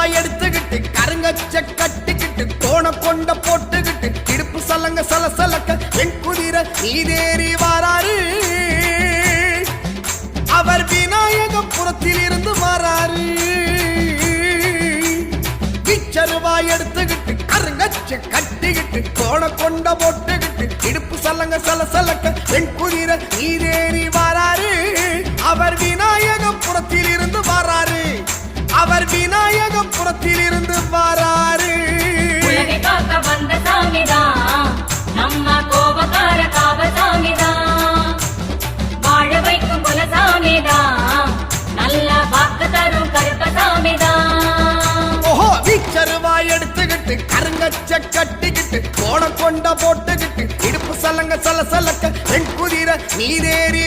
வீச்சருவாய் எடுத்துக்கிட்டு கருங்கச்ச கட்டிக்கிட்டு கோண கொண்ட போட்டுக்கிட்டு இடுப்பு சலங்க சலசலக்க என் குதிரை நீதேறி வாராரு அவர் விநாயகபுரத்தில் இருந்து வராரு வீச்சருவாய் எடுத்துக்கிட்டு கருங்கச்ச கட்டிக்கிட்டு கோண கொண்ட போட்டுக்கிட்டு இடுப்பு சலங்க சலசலக்க என் குதிரை நீதேறி வாராரு அவர் விநாயகபுரத்தில் இருந்து வராரு அவர் விநாயகபுரத்தில் இருந்து வராரு உலகை காக்க வந்த சாமிதான் நம்ம கோபக்கார காவசாமிதான் வாழ வைக்கும் குலசாமிதான் நல்ல வாக்கு தரும் கருப்பசாமிதான் ஓஹோ வீச்சருவாய் எடுத்துக்கிட்டு கருங்கச்ச கட்டிக்கிட்டு கோண கொண்ட போட்டுக்கிட்டு இடுப்பு சலங்க சலசலக்க என் குதிரை நீதேறி